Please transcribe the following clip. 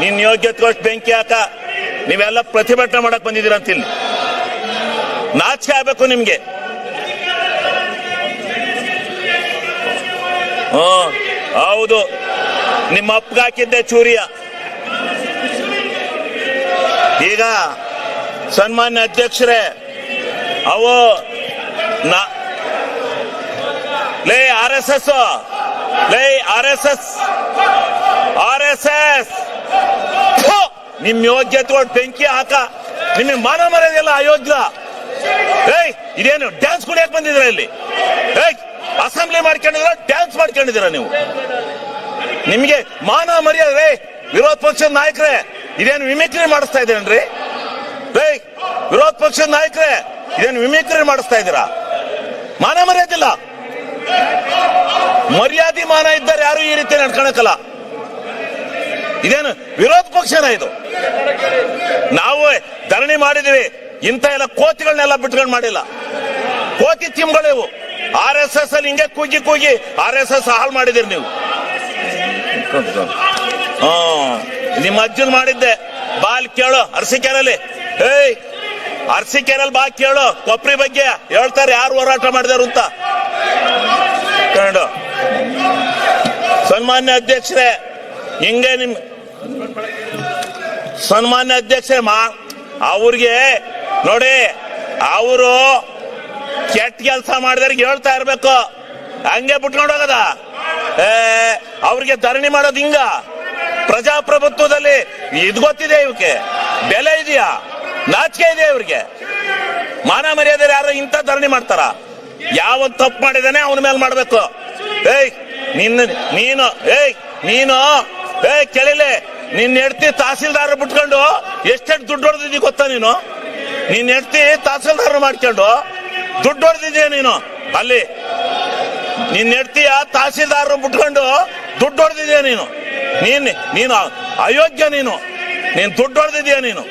ನಿನ್ ಯೋಗ್ಯತೆಗೋಷ್ಟು ಬೆಂಕಿ ಹಾಕ. ನೀವೆಲ್ಲ ಪ್ರತಿಭಟನೆ ಮಾಡಕ್ ಬಂದಿದ್ದೀರ ಅಂತ ಇಲ್ಲಿ ನಾಚಿಕೆ ಆಗ್ಬೇಕು ನಿಮ್ಗೆ. ಹೌದು, ನಿಮ್ಮ ಅಪ್ಪಗೆ ಹಾಕಿದ್ದೆ ಚೂರಿಯ. ಈಗ ಸನ್ಮಾನ್ಯ ಅಧ್ಯಕ್ಷರೇ, ಅವು ಲೇ RSS ನಿಮ್ ಯೋಗ್ಯತೆಗಳು ಬೆಂಕಿ ಹಾಕ. ನಿಮಗೆ ಮಾನ ಮರ್ಯಾದೆಲ್ಲ ಅಯೋಗ್ಯ. ಇದೇನು ಡ್ಯಾನ್ಸ್ ಕುಡಿಯಕ್ ಬಂದಿದ್ರ ಇಲ್ಲಿ? ಅಸೆಂಬ್ಲಿ ಮಾಡ್ಕೊಂಡಿದ್ರ, ಡ್ಯಾನ್ಸ್ ಮಾಡ್ಕೊಂಡಿದ್ದೀರ ನೀವು? ನಿಮ್ಗೆ ಮಾನ ಮರ್ಯಾದೆ? ವಿರೋಧ ಪಕ್ಷದ ನಾಯಕರೇ, ಇದೇನು ಮಿಮಿಕ್ರಿ ಮಾಡಿಸ್ತಾ ಇದೇನ್ರಿ? ವಿರೋಧ ಪಕ್ಷದ ನಾಯಕರೇ, ಇದೇನು ಮಿಮಿಕ್ರಿ ಮಾಡಿಸ್ತಾ ಇದ್ದೀರಾ? ಮಾನ ಮರ್ಯಾದಿಲ್ಲ. ಮರ್ಯಾದೆ ಮಾನ ಇದ್ದಾರೆ ಯಾರು ಈ ರೀತಿ ನಡ್ಕೊಳಕಲ್ಲ. ಇದೇನು ವಿರೋಧ ಪಕ್ಷನ ಇದು? ನಾವು ಧರಣಿ ಮಾಡಿದೀವಿ, ಇಂಥ ಎಲ್ಲ ಕೋತಿಗಳನ್ನೆಲ್ಲ ಬಿಟ್ಕೊಂಡು ಮಾಡಿಲ್ಲ. ಕೋತಿ ತಿಮ್ಗಳಿವು. RSS ಅಲ್ಲಿ ಹಿಂಗೆ ಕೂಗಿ ಕೂಗಿ RSS ಹಾಳು ಮಾಡಿದಿರಿ ನೀವು. ನಿಮ್ಮ ಅಜ್ಜನ್ ಮಾಡಿದ್ದೆ. ಬಾಲ್ ಕೇಳು ಅರಸೀಕೆರೆಯಲ್ಲಿ. ಅರಸೀಕೆರೆಯಲ್ಲಿ ಬಾ ಕೇಳು, ಕೊಪ್ರಿ ಬಗ್ಗೆ ಹೇಳ್ತಾರೆ ಯಾರು ಹೋರಾಟ ಮಾಡಿದಾರು ಅಂತ. ಸನ್ಮಾನ್ಯ ಅಧ್ಯಕ್ಷರೇ, ಹಿಂಗೆ ನಿಮ್ ಸನ್ಮಾನ್ಯ ಅಧ್ಯಕ್ಷರೇ, ಅವ್ರಿಗೆ ನೋಡಿ, ಅವರು ಕೆಟ್ಟ ಕೆಲಸ ಮಾಡಿದವ್ರಿಗೆ ಹೇಳ್ತಾ ಇರ್ಬೇಕು, ಹಂಗೆ ಬಿಟ್ಕೊಂಡು ಹೋಗದ. ಅವ್ರಿಗೆ ಧರಣಿ ಮಾಡೋದು ಹಿಂಗ? ಪ್ರಜಾಪ್ರಭುತ್ವದಲ್ಲಿ ಇದು ಗೊತ್ತಿದೆ, ಇವಕ್ಕೆ ಬೆಲೆ ಇದೆಯಾ? ನಾಚಿಕೆ ಇದೆ ಇವ್ರಿಗೆ? ಮಾನ ಮರ್ಯಾದೆ ಯಾರು ಇಂಥ ಧರಣಿ ಮಾಡ್ತಾರ? ಯಾವ ತಪ್ಪು ಮಾಡಿದಾನೆ ಅವನ ಮೇಲೆ ಮಾಡ್ಬೇಕು. ನೀನು ಕೇಳಿಲೆ, ನಿನ್ನ ಹೆಂಡತಿ ತಹಸೀಲ್ದಾರ್ ಬಿಟ್ಕೊಂಡು ಎಷ್ಟೆಷ್ಟು ದುಡ್ಡು ಹೊಡೆದಿದ್ದೀ ಗೊತ್ತಾ ನೀನು? ನಿನ್ನ ಹೆಂಡತಿ ತಹಸೀಲ್ದಾರ್ ಮಾಡ್ಕೊಂಡು ದುಡ್ಡು ಹೊಡೆದಿದ್ದೀಯ ನೀನು. ಅಲ್ಲಿ ನಿನ್ನ ಹೆಂಡತಿಯ ತಹಸೀಲ್ದಾರ್ ಬಿಟ್ಕೊಂಡು ದುಡ್ಡು ಹೊಡೆದಿದ್ದೀಯ ನೀನು. ನೀನು ಅಯೋಗ್ಯ. ನೀನು ದುಡ್ಡು ಹೊಡೆದಿದ್ದೀಯ ನೀನು.